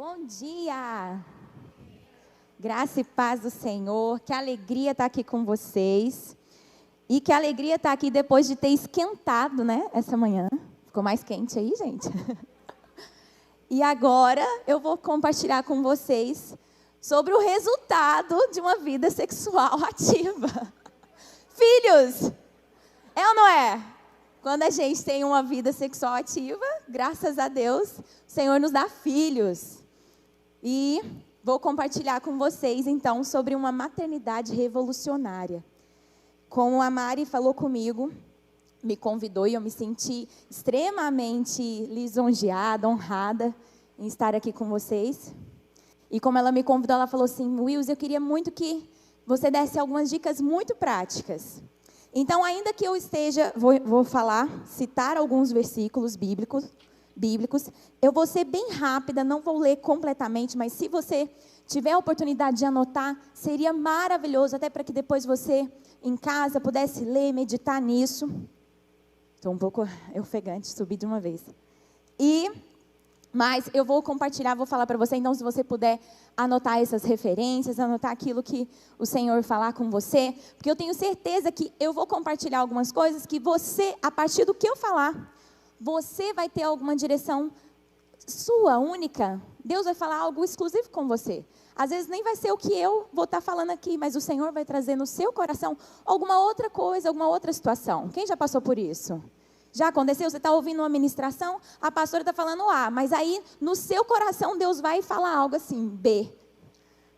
Bom dia! Graça e paz do Senhor, que alegria estar aqui com vocês. E que alegria estar aqui depois de ter esquentado, né, essa manhã. Ficou mais quente aí, gente? E agora eu vou compartilhar com vocês sobre o resultado de uma vida sexual ativa. Filhos, é ou não é? Quando a gente tem uma vida sexual ativa, graças a Deus, o Senhor nos dá filhos. E vou compartilhar com vocês, então, sobre uma maternidade revolucionária. Como a Mari falou comigo, me convidou e eu me senti extremamente lisonjeada, honrada em estar aqui com vocês. E como ela me convidou, ela falou assim: Wills, eu queria muito que você desse algumas dicas muito práticas. Então, ainda que eu esteja, vou citar alguns versículos bíblicos, eu vou ser bem rápida, não vou ler completamente, mas se você tiver a oportunidade de anotar, seria maravilhoso, até para que depois você, em casa, pudesse ler, meditar nisso. Estou um pouco ofegante, subi de uma vez. Mas eu vou compartilhar, vou falar para você, então se você puder anotar essas referências, anotar aquilo que o Senhor falar com você, porque eu tenho certeza que eu vou compartilhar algumas coisas que você, a partir do que eu falar, você vai ter alguma direção sua, única. Deus vai falar algo exclusivo com você. Às vezes nem vai ser o que eu vou estar falando aqui, mas o Senhor vai trazer no seu coração alguma outra coisa, alguma outra situação. Quem já passou por isso? Já aconteceu? Você está ouvindo uma ministração, a pastora está falando A, mas aí no seu coração Deus vai falar algo assim, B.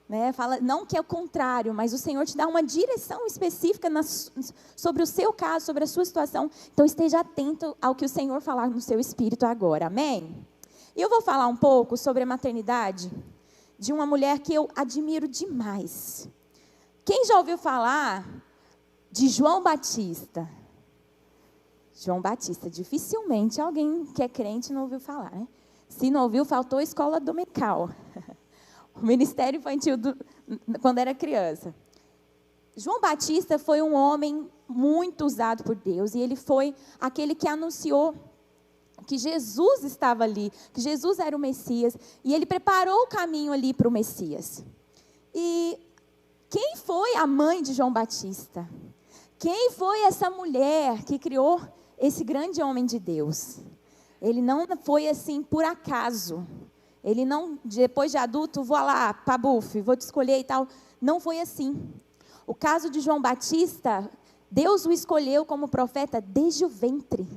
Né? Fala, não que é o contrário, mas o Senhor te dá uma direção específica sobre o seu caso, sobre a sua situação. Então esteja atento ao que o Senhor falar no seu espírito agora, amém? E eu vou falar um pouco sobre a maternidade de uma mulher que eu admiro demais. Quem já ouviu falar de João Batista? João Batista, dificilmente alguém que é crente não ouviu falar, né? Se não ouviu, faltou a escola dominical. O ministério infantil quando era criança. João Batista foi um homem muito usado por Deus, e ele foi aquele que anunciou que Jesus estava ali, que Jesus era o Messias, e ele preparou o caminho ali para o Messias. E quem foi a mãe de João Batista? Quem foi essa mulher que criou esse grande homem de Deus? Ele não foi assim por acaso. Ele não, depois de adulto, vou lá, pabuf, vou te escolher e tal. Não foi assim. O caso de João Batista, Deus o escolheu como profeta desde o ventre.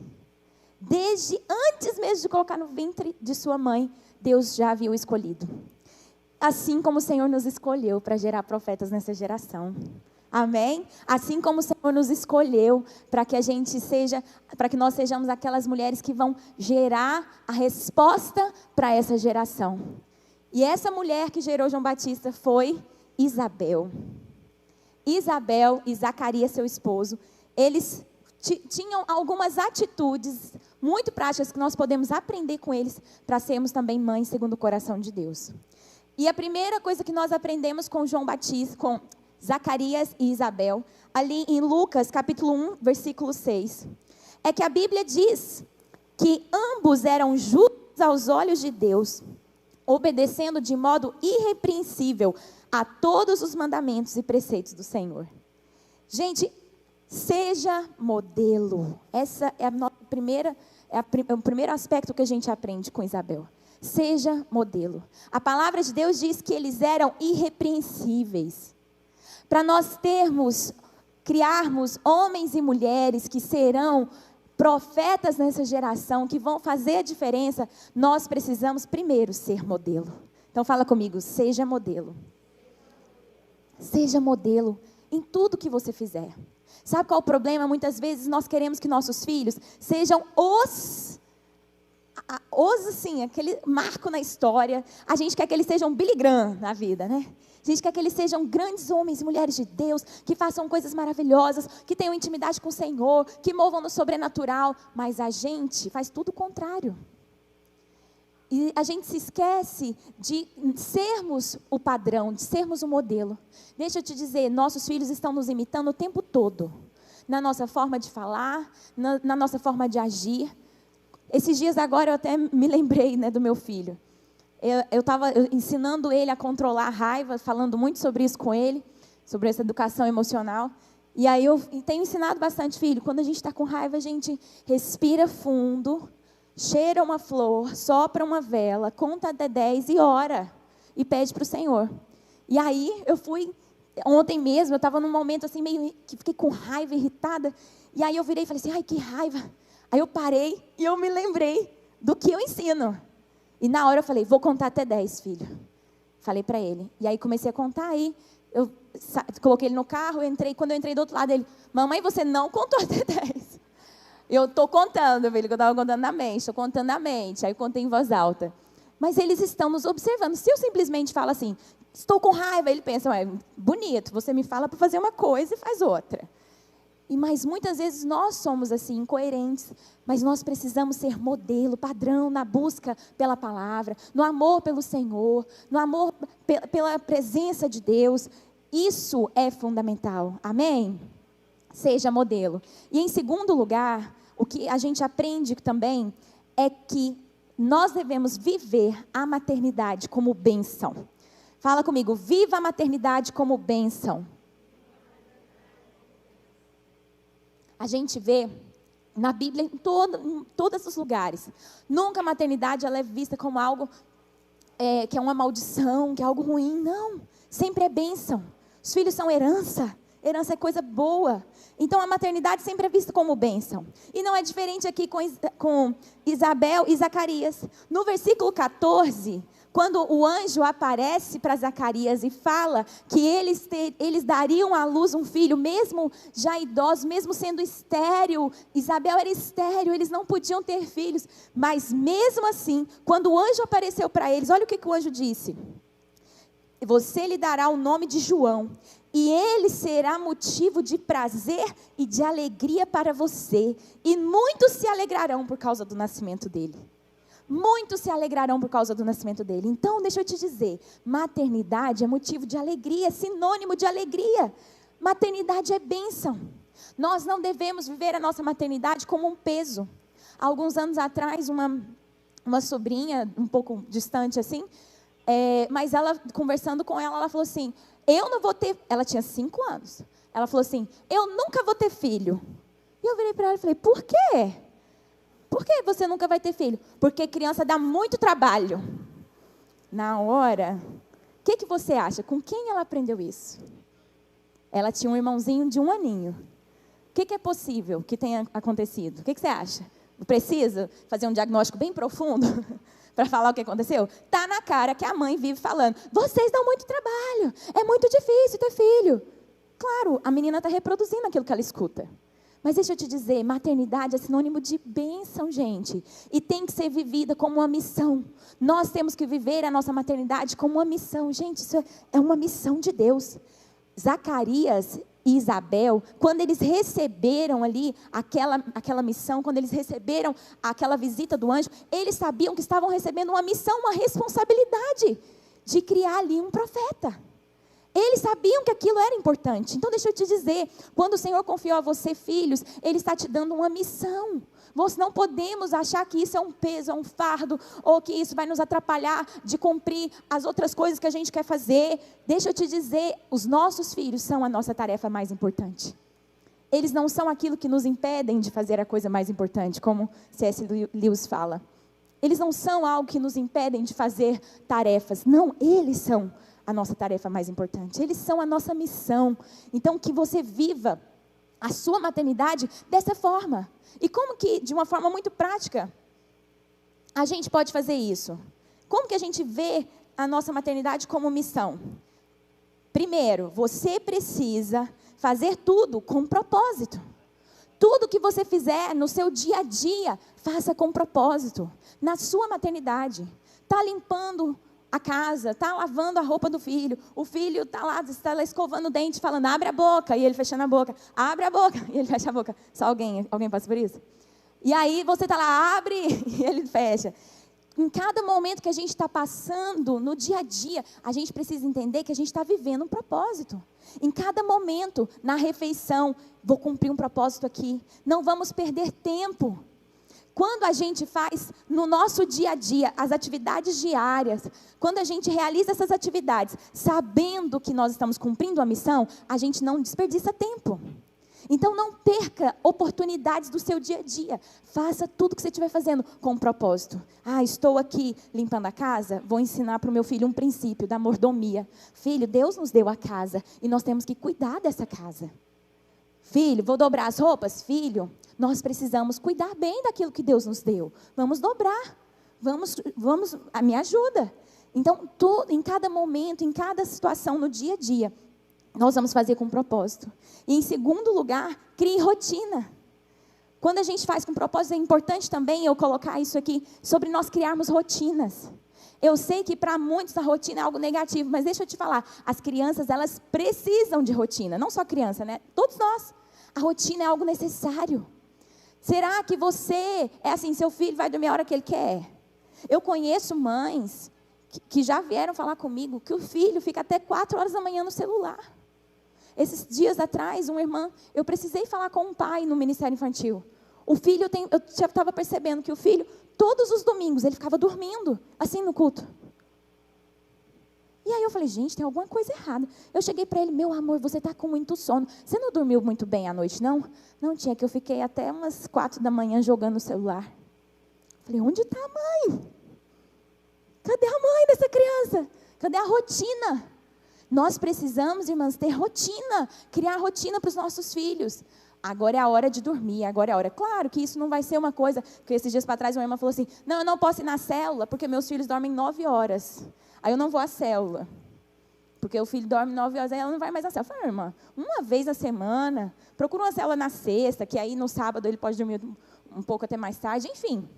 Desde antes mesmo de colocar no ventre de sua mãe, Deus já havia o escolhido. Assim como o Senhor nos escolheu para gerar profetas nessa geração. Amém? Assim como o Senhor nos escolheu para que nós sejamos aquelas mulheres que vão gerar a resposta para essa geração. E essa mulher que gerou João Batista foi Isabel. Isabel e Zacarias, seu esposo, eles tinham algumas atitudes muito práticas que nós podemos aprender com eles para sermos também mães segundo o coração de Deus. E a primeira coisa que nós aprendemos com João Batista, com Zacarias e Isabel, ali em Lucas capítulo 1, versículo 6, é que a Bíblia diz que ambos eram justos aos olhos de Deus, obedecendo de modo irrepreensível a todos os mandamentos e preceitos do Senhor. Gente, seja modelo. Essa é o primeiro aspecto que a gente aprende com Isabel. Seja modelo. A palavra de Deus diz que eles eram irrepreensíveis. Para nós criarmos homens e mulheres que serão profetas nessa geração, que vão fazer a diferença, nós precisamos primeiro ser modelo. Então fala comigo, seja modelo. Seja modelo em tudo que você fizer. Sabe qual é o problema? Muitas vezes nós queremos que nossos filhos sejam assim, aquele marco na história. A gente quer que eles sejam Billy Graham na vida, né? A gente quer que eles sejam grandes homens e mulheres de Deus, que façam coisas maravilhosas, que tenham intimidade com o Senhor, que movam no sobrenatural. Mas a gente faz tudo o contrário. E a gente se esquece de sermos o padrão, de sermos o modelo. Deixa eu te dizer, nossos filhos estão nos imitando o tempo todo. Na nossa forma de falar, na nossa forma de agir. Esses dias agora eu até me lembrei, né, do meu filho. Eu estava ensinando ele a controlar a raiva, falando muito sobre isso com ele, sobre essa educação emocional. E aí eu tenho ensinado bastante, filho, quando a gente está com raiva, a gente respira fundo, cheira uma flor, sopra uma vela, conta até 10 e ora. E pede para o Senhor. E aí eu fui, ontem mesmo, eu estava num momento assim, meio que fiquei com raiva, irritada. E aí eu virei e falei assim, ai, que raiva. Aí eu parei e eu me lembrei do que eu ensino. E na hora eu falei, vou contar até 10, filho. Falei para ele. E aí comecei a contar, aí eu coloquei ele no carro, quando eu entrei do outro lado, ele, mamãe, você não contou até 10. Eu estou contando, filho, que eu estava contando na mente, estou contando na mente. Aí eu contei em voz alta. Mas eles estão nos observando. Se eu simplesmente falo assim, estou com raiva, ele pensa, bonito, você me fala para fazer uma coisa e faz outra. Mas muitas vezes nós somos assim, incoerentes, mas nós precisamos ser modelo, padrão na busca pela palavra, no amor pelo Senhor, no amor pela presença de Deus. Isso é fundamental, amém? Seja modelo. E em segundo lugar, o que a gente aprende também é que nós devemos viver a maternidade como bênção. Fala comigo, viva a maternidade como bênção. A gente vê na Bíblia, em todos os lugares, nunca a maternidade ela é vista como algo que é uma maldição, que é algo ruim. Não, sempre é bênção. Os filhos são herança. Herança é coisa boa. Então, a maternidade sempre é vista como bênção. E não é diferente aqui com Isabel e Zacarias. No versículo 14, quando o anjo aparece para Zacarias e fala que eles dariam à luz um filho, mesmo já idosos, mesmo sendo estéril. Isabel era estéril, eles não podiam ter filhos. Mas mesmo assim, quando o anjo apareceu para eles, olha o que o anjo disse. Você lhe dará o nome de João, e ele será motivo de prazer e de alegria para você, e muitos se alegrarão por causa do nascimento dele. Muitos se alegrarão por causa do nascimento dele. Então, deixa eu te dizer, maternidade é motivo de alegria, é sinônimo de alegria. Maternidade é bênção. Nós não devemos viver a nossa maternidade como um peso. Há alguns anos atrás, uma sobrinha, um pouco distante assim, mas ela, conversando com ela, ela falou assim, eu não vou ter, ela tinha 5 anos, ela falou assim, eu nunca vou ter filho. E eu virei para ela e falei, por quê? Por que você nunca vai ter filho? Porque criança dá muito trabalho. Na hora, o que você acha? Com quem ela aprendeu isso? Ela tinha um irmãozinho de 1 aninho. O que é possível que tenha acontecido? O que você acha? Precisa fazer um diagnóstico bem profundo para falar o que aconteceu? Está na cara que a mãe vive falando, vocês dão muito trabalho, é muito difícil ter filho. Claro, a menina está reproduzindo aquilo que ela escuta. Mas deixa eu te dizer, maternidade é sinônimo de bênção, gente. E tem que ser vivida como uma missão. Nós temos que viver a nossa maternidade como uma missão. Gente, isso é uma missão de Deus. Zacarias e Isabel, quando eles receberam ali aquela missão, quando eles receberam aquela visita do anjo, eles sabiam que estavam recebendo uma missão, uma responsabilidade de criar ali um profeta. Eles sabiam que aquilo era importante. Então deixa eu te dizer, quando o Senhor confiou a você filhos, Ele está te dando uma missão. Nós não podemos achar que isso é um peso, é um fardo, ou que isso vai nos atrapalhar de cumprir as outras coisas que a gente quer fazer. Deixa eu te dizer, os nossos filhos são a nossa tarefa mais importante. Eles não são aquilo que nos impedem de fazer a coisa mais importante, como C.S. Lewis fala. Eles não são algo que nos impedem de fazer tarefas. Não, eles são a nossa tarefa mais importante. Eles são a nossa missão. Então, que você viva a sua maternidade dessa forma. E como que, de uma forma muito prática, a gente pode fazer isso? Como que a gente vê a nossa maternidade como missão? Primeiro, você precisa fazer tudo com propósito. Tudo que você fizer no seu dia a dia, faça com propósito. Na sua maternidade. Está limpando a casa, está lavando a roupa do filho, o filho está lá escovando o dente, falando, abre a boca, e ele fechando a boca, abre a boca, e ele fecha a boca. Só alguém passa por isso? E aí você está lá, abre, e ele fecha. Em cada momento que a gente está passando, no dia a dia, a gente precisa entender que a gente está vivendo um propósito. Em cada momento, na refeição, vou cumprir um propósito aqui. Não vamos perder tempo. Quando a gente faz no nosso dia a dia, as atividades diárias, quando a gente realiza essas atividades, sabendo que nós estamos cumprindo a missão, a gente não desperdiça tempo. Então não perca oportunidades do seu dia a dia. Faça tudo o que você estiver fazendo com um propósito. Estou aqui limpando a casa, vou ensinar para o meu filho um princípio da mordomia. Filho, Deus nos deu a casa e nós temos que cuidar dessa casa. Filho, vou dobrar as roupas? Filho, nós precisamos cuidar bem daquilo que Deus nos deu. Vamos dobrar. Me ajuda. Então, em cada momento, em cada situação no dia a dia, nós vamos fazer com propósito. E em segundo lugar, crie rotina. Quando a gente faz com propósito, é importante também eu colocar isso aqui, sobre nós criarmos rotinas. Eu sei que para muitos a rotina é algo negativo, mas deixa eu te falar, as crianças, elas precisam de rotina, não só criança, né? Todos nós. A rotina é algo necessário. Será que você é assim, seu filho vai dormir a hora que ele quer? Eu conheço mães que já vieram falar comigo que o filho fica até 4 horas da manhã no celular. Esses dias atrás, uma irmã, eu precisei falar com um pai no Ministério Infantil. Eu já estava percebendo que o filho, todos os domingos, ele ficava dormindo, assim no culto. E aí eu falei, gente, tem alguma coisa errada. Eu cheguei para ele, meu amor, você está com muito sono. Você não dormiu muito bem à noite, não? Não, tinha, que eu fiquei até umas 4 da manhã jogando no celular. Falei, onde está a mãe? Cadê a mãe dessa criança? Cadê a rotina? Nós precisamos, irmãs, ter rotina, criar rotina para os nossos filhos. Agora é a hora de dormir, agora é a hora. Claro que isso não vai ser uma coisa, que esses dias para trás uma irmã falou assim, não, eu não posso ir na célula, porque meus filhos dormem 9 horas. Aí eu não vou à célula, porque o filho dorme 9 horas, aí ela não vai mais à célula. Eu falei, irmã, uma vez na semana, procura uma célula na sexta, que aí no sábado ele pode dormir um pouco até mais tarde, enfim.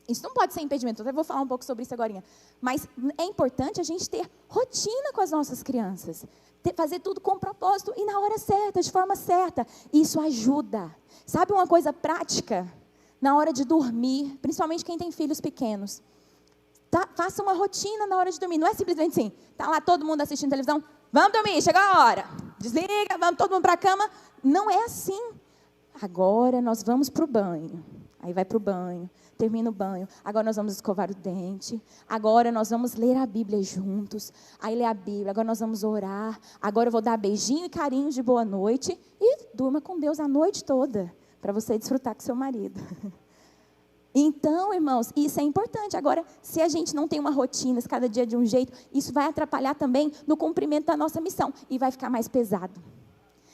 Isso não pode ser impedimento, eu até vou falar um pouco sobre isso agora. Mas é importante a gente ter rotina com as nossas crianças. Fazer tudo com propósito e na hora certa, de forma certa. Isso ajuda. Sabe uma coisa prática? Na hora de dormir, principalmente quem tem filhos pequenos. Faça uma rotina na hora de dormir. Não é simplesmente assim, está lá todo mundo assistindo televisão, vamos dormir, chegou a hora. Desliga, vamos todo mundo para a cama. Não é assim. Agora nós vamos para o banho. Aí vai para o banho. Termina o banho, agora nós vamos escovar o dente, agora nós vamos ler a Bíblia juntos, aí lê a Bíblia, agora nós vamos orar, agora eu vou dar beijinho e carinho de boa noite, e durma com Deus a noite toda, para você desfrutar com seu marido. Então, irmãos, isso é importante. Agora, se a gente não tem uma rotina, cada dia de um jeito, isso vai atrapalhar também no cumprimento da nossa missão, e vai ficar mais pesado.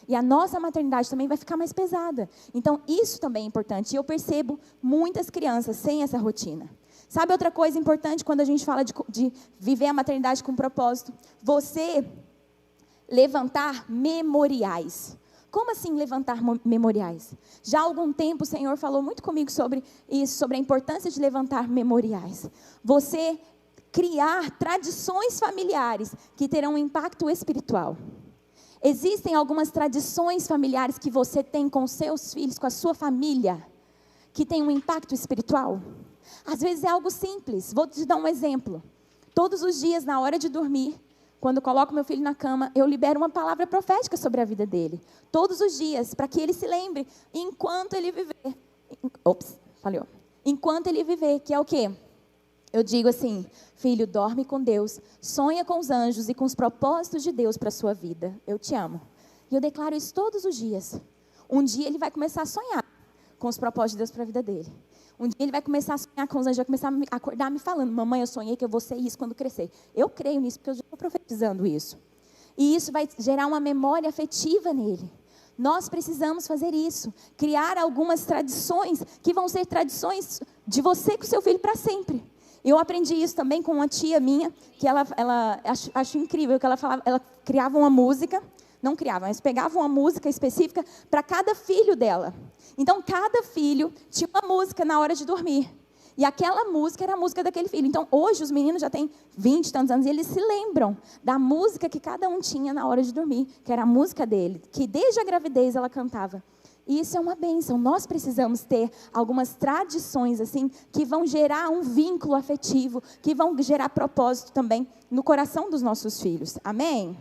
E a nossa maternidade também vai ficar mais pesada. Então, isso também é importante. E eu percebo muitas crianças sem essa rotina. Sabe outra coisa importante quando a gente fala de viver a maternidade com propósito? Você levantar memoriais. Como assim levantar memoriais? Já há algum tempo o Senhor falou muito comigo sobre isso, sobre a importância de levantar memoriais. Você criar tradições familiares que terão um impacto espiritual. Existem algumas tradições familiares que você tem com seus filhos, com a sua família, que tem um impacto espiritual? Às vezes é algo simples. Vou te dar um exemplo. Todos os dias, na hora de dormir, quando eu coloco meu filho na cama, eu libero uma palavra profética sobre a vida dele. Todos os dias, para que ele se lembre, enquanto ele viver. Enquanto ele viver, que é o quê? Eu digo assim, filho, dorme com Deus, sonha com os anjos e com os propósitos de Deus para a sua vida. Eu te amo. E eu declaro isso todos os dias. Um dia ele vai começar a sonhar com os propósitos de Deus para a vida dele. Um dia ele vai começar a sonhar com os anjos, vai começar a acordar me falando, mamãe, eu sonhei que eu vou ser isso quando crescer. Eu creio nisso, porque eu já estou profetizando isso. E isso vai gerar uma memória afetiva nele. Nós precisamos fazer isso, criar algumas tradições que vão ser tradições de você com seu filho para sempre. Eu aprendi isso também com uma tia minha, que ela acho incrível, que ela criava uma música, não criava, mas pegava uma música específica para cada filho dela. Então, cada filho tinha uma música na hora de dormir. E aquela música era a música daquele filho. Então, hoje os meninos já têm 20 e tantos anos e eles se lembram da música que cada um tinha na hora de dormir, que era a música dele, que desde a gravidez ela cantava. E isso é uma bênção. Nós precisamos ter algumas tradições assim que vão gerar um vínculo afetivo, que vão gerar propósito também no coração dos nossos filhos. Amém?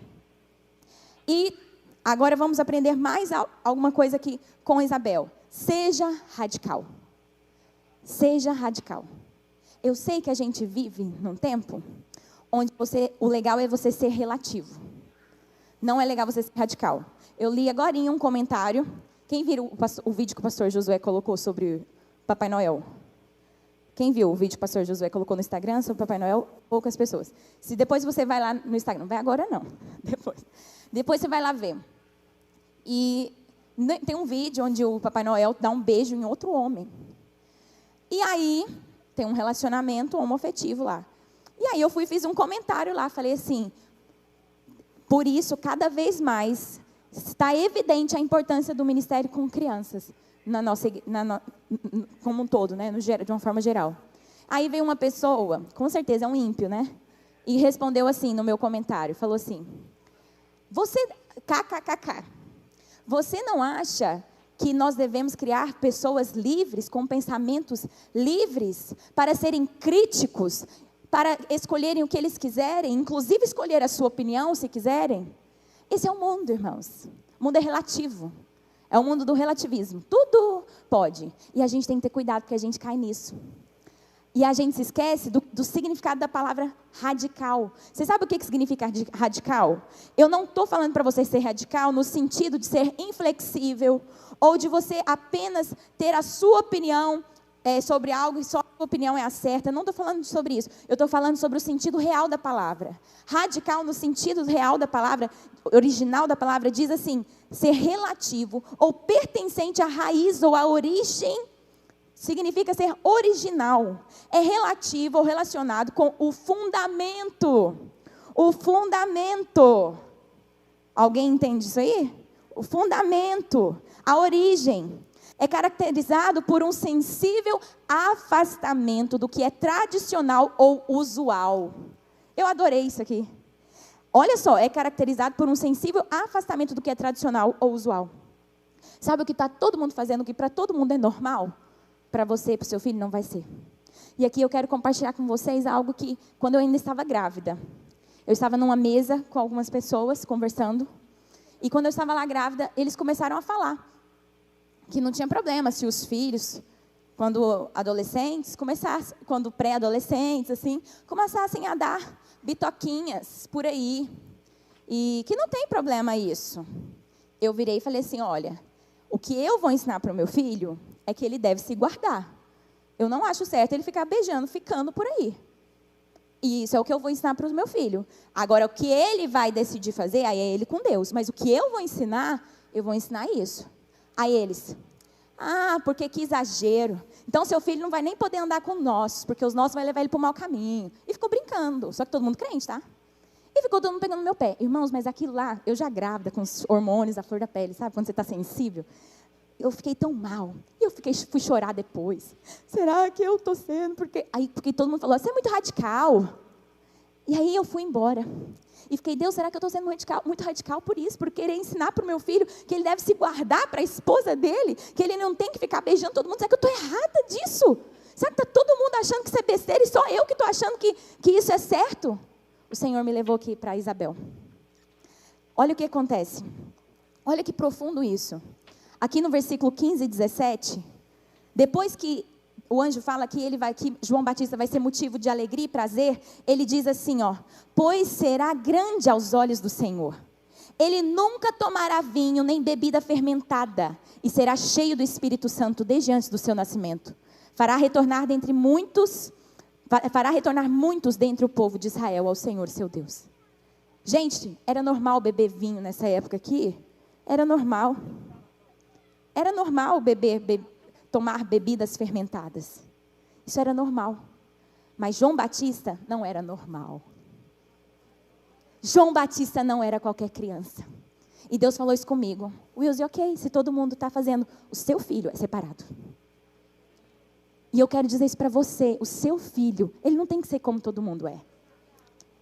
E agora vamos aprender mais alguma coisa aqui com Isabel. Seja radical. Seja radical. Eu sei que a gente vive num tempo onde o legal é você ser relativo. Não é legal você ser radical. Eu li agora um comentário. Quem viu o vídeo que o pastor Josué colocou sobre Papai Noel? Quem viu o vídeo que o pastor Josué colocou no Instagram sobre Papai Noel? Poucas pessoas. Se depois você vai lá no Instagram, vai agora não. Depois você vai lá ver. E tem um vídeo onde o Papai Noel dá um beijo em outro homem. E aí, tem um relacionamento homoafetivo lá. E aí eu fui e fiz um comentário lá, falei assim, por isso, cada vez mais, está evidente a importância do ministério com crianças, como um todo, né, de uma forma geral. Aí veio uma pessoa, com certeza é um ímpio, né, e respondeu assim no meu comentário, falou assim, kkkk, você não acha que nós devemos criar pessoas livres, com pensamentos livres, para serem críticos, para escolherem o que eles quiserem, inclusive escolher a sua opinião, se quiserem? Esse é o mundo, irmãos. O mundo é relativo. É o mundo do relativismo. Tudo pode. E a gente tem que ter cuidado, porque a gente cai nisso. E a gente se esquece do significado da palavra radical. Você sabe o que significa radical? Eu não estou falando para você ser radical no sentido de ser inflexível, ou de você apenas ter a sua opinião sobre algo e só a sua opinião é a certa. Eu não estou falando sobre isso. Eu estou falando sobre o sentido real da palavra. Radical no sentido real da palavra, original da palavra, diz assim, ser relativo ou pertencente à raiz ou à origem. Significa ser original. É relativo ou relacionado com o fundamento. O fundamento. Alguém entende isso aí? O fundamento. A origem. É caracterizado por um sensível afastamento do que é tradicional ou usual. Eu adorei isso aqui. Olha só, é caracterizado por um sensível afastamento do que é tradicional ou usual. Sabe o que está todo mundo fazendo, o que para todo mundo é normal? Para você e para o seu filho não vai ser. E aqui eu quero compartilhar com vocês algo que, quando eu ainda estava grávida, eu estava numa mesa com algumas pessoas, conversando, e quando eu estava lá grávida, eles começaram a falar que não tinha problema se os filhos, quando adolescentes, quando pré-adolescentes, assim, começassem a dar bitoquinhas por aí, e que não tem problema isso. Eu virei e falei assim, olha, o que eu vou ensinar para o meu filho é que ele deve se guardar. Eu não acho certo ele ficar beijando, ficando por aí. E isso é o que eu vou ensinar para o meu filho. Agora, o que ele vai decidir fazer, aí é ele com Deus. Mas o que eu vou ensinar isso. Aí eles, porque que exagero. Então, seu filho não vai nem poder andar com nós, porque os nossos vai levar ele para o mau caminho. E ficou brincando, só que todo mundo crente, tá? E ficou todo mundo pegando no meu pé. Irmãos, mas aquilo lá, eu já grávida, com os hormônios, a flor da pele, sabe? Quando você está sensível. Eu fiquei tão mal. E fui chorar depois. Será que eu estou sendo? Porque todo mundo falou, você é muito radical. E aí eu fui embora. E fiquei, Deus, será que eu estou sendo muito radical por isso? Por querer ensinar para o meu filho que ele deve se guardar para a esposa dele? Que ele não tem que ficar beijando todo mundo? Será que eu estou errada disso? Será que está todo mundo achando que isso é besteira e só eu que estou achando que isso é certo? O Senhor me levou aqui para Isabel. Olha o que acontece. Olha que profundo isso. Aqui no versículo 15 e 17, depois que o anjo fala que João Batista vai ser motivo de alegria e prazer, ele diz assim, pois será grande aos olhos do Senhor. Ele nunca tomará vinho nem bebida fermentada e será cheio do Espírito Santo desde antes do seu nascimento. Fará retornar muitos dentre o povo de Israel ao Senhor seu Deus. Gente, era normal beber vinho nessa época aqui? Era normal. Era normal tomar bebidas fermentadas. Isso era normal. Mas João Batista não era normal. João Batista não era qualquer criança. E Deus falou isso comigo. Wilson, ok, se todo mundo está fazendo, o seu filho é separado. E eu quero dizer isso para você, o seu filho, ele não tem que ser como todo mundo é.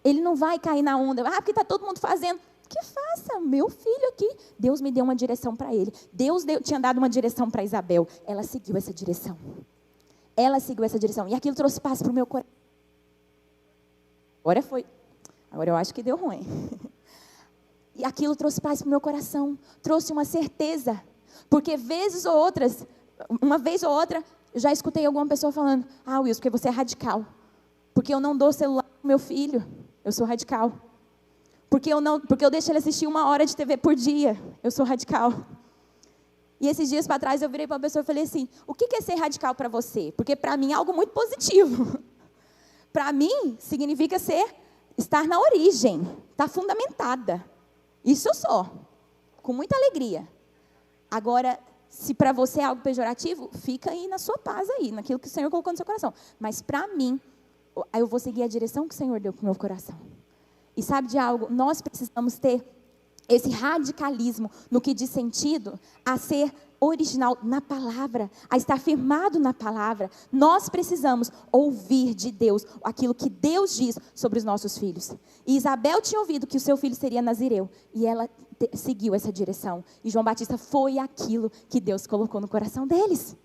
Ele não vai cair na onda, porque está todo mundo fazendo. Que faça, meu filho aqui. Deus me deu uma direção para ele. Deus tinha dado uma direção para Isabel. Ela seguiu essa direção. E aquilo trouxe paz para o meu coração. Agora eu acho que deu ruim. E aquilo trouxe paz para o meu coração. Trouxe uma certeza. Porque uma vez ou outra, Eu já escutei alguma pessoa falando, Wilson, porque você é radical. Porque eu não dou celular pro meu filho, eu sou radical. Porque eu deixo ele assistir 1 hora de TV por dia, eu sou radical. E esses dias para trás eu virei para uma pessoa e falei assim, o que é ser radical para você? Porque para mim é algo muito positivo. Para mim significa estar na origem, estar fundamentada. Isso eu sou, com muita alegria. Agora, se para você é algo pejorativo, fica aí na sua paz aí, naquilo que o Senhor colocou no seu coração. Mas para mim, eu vou seguir a direção que o Senhor deu para o meu coração. E sabe de algo? Nós precisamos ter esse radicalismo no que diz sentido a ser original na palavra, a estar firmado na palavra. Nós precisamos ouvir de Deus aquilo que Deus diz sobre os nossos filhos. E Isabel tinha ouvido que o seu filho seria nazireu, e ela seguiu essa direção. E João Batista foi aquilo que Deus colocou no coração deles.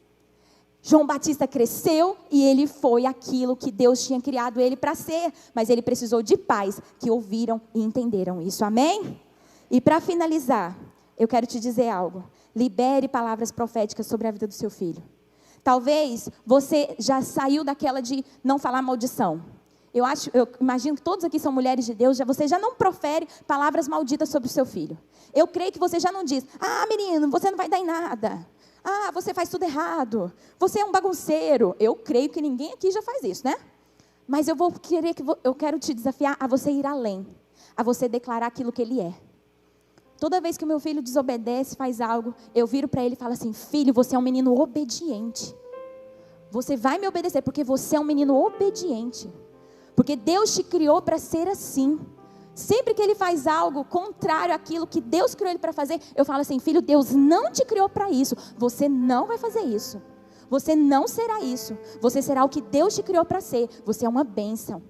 João Batista cresceu e ele foi aquilo que Deus tinha criado ele para ser. Mas ele precisou de pais que ouviram e entenderam isso. Amém? E para finalizar, eu quero te dizer algo. Libere palavras proféticas sobre a vida do seu filho. Talvez você já saiu daquela de não falar maldição. Eu imagino que todos aqui são mulheres de Deus, você já não profere palavras malditas sobre o seu filho. Eu creio que você já não diz, menino, você não vai dar em nada. Você faz tudo errado. Você é um bagunceiro. Eu creio que ninguém aqui já faz isso, né? Mas eu quero te desafiar a você ir além. A você declarar aquilo que ele é. Toda vez que o meu filho desobedece, faz algo, eu viro para ele e falo assim, filho, você é um menino obediente. Você vai me obedecer porque você é um menino obediente. Porque Deus te criou para ser assim. Sempre que ele faz algo contrário àquilo que Deus criou ele para fazer, eu falo assim, filho, Deus não te criou para isso. Você não vai fazer isso. Você não será isso. Você será o que Deus te criou para ser. Você é uma bênção.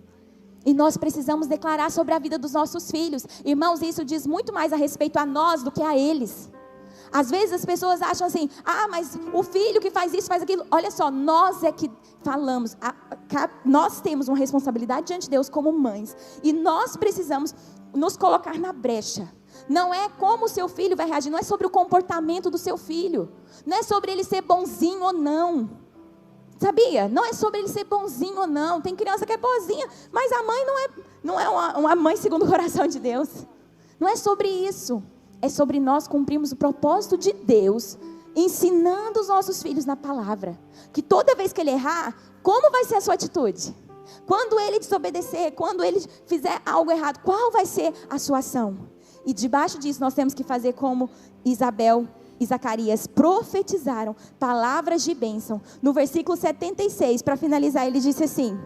E nós precisamos declarar sobre a vida dos nossos filhos. Irmãos, isso diz muito mais a respeito a nós do que a eles. Às vezes as pessoas acham assim, mas o filho que faz isso, faz aquilo. Olha só, nós é que falamos, nós temos uma responsabilidade diante de Deus como mães. E nós precisamos nos colocar na brecha. Não é como o seu filho vai reagir, não é sobre o comportamento do seu filho. Não é sobre ele ser bonzinho ou não. Sabia? Não é sobre ele ser bonzinho ou não. Tem criança que é boazinha, mas a mãe não é uma mãe segundo o coração de Deus. Não é sobre isso. É sobre nós cumprirmos o propósito de Deus, ensinando os nossos filhos na palavra. Que toda vez que ele errar, como vai ser a sua atitude? Quando ele desobedecer, quando ele fizer algo errado, qual vai ser a sua ação? E debaixo disso nós temos que fazer como Isabel e Zacarias profetizaram palavras de bênção. No versículo 76, para finalizar, ele disse assim,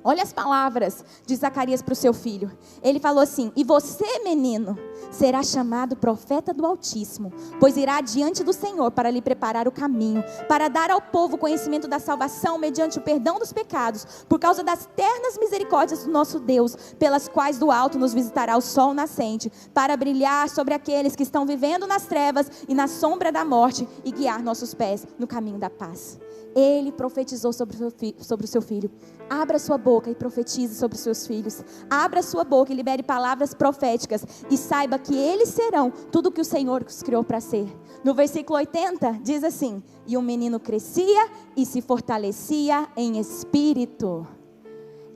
olha as palavras de Zacarias para o seu filho. Ele falou assim, e você, menino, será chamado profeta do Altíssimo, pois irá diante do Senhor para lhe preparar o caminho, para dar ao povo conhecimento da salvação mediante o perdão dos pecados, por causa das ternas misericórdias do nosso Deus, pelas quais do alto nos visitará o sol nascente, para brilhar sobre aqueles que estão vivendo nas trevas e na sombra da morte, e guiar nossos pés no caminho da paz. Ele profetizou sobre o seu filho. Abra sua boca e profetize sobre os seus filhos. Abra sua boca e libere palavras proféticas. E saiba que eles serão tudo que o Senhor os criou para ser. No versículo 80 diz assim, e o menino crescia e se fortalecia em espírito.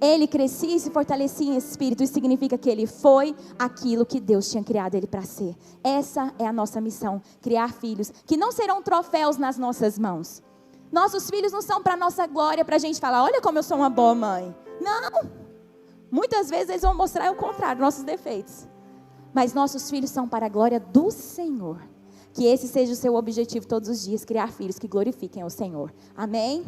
Ele crescia e se fortalecia em espírito. Isso significa que ele foi aquilo que Deus tinha criado ele para ser. Essa é a nossa missão. Criar filhos que não serão troféus nas nossas mãos. Nossos filhos não são para nossa glória, para a gente falar, olha como eu sou uma boa mãe. Não. Muitas vezes eles vão mostrar o contrário, nossos defeitos. Mas nossos filhos são para a glória do Senhor. Que esse seja o seu objetivo todos os dias, criar filhos que glorifiquem ao Senhor. Amém?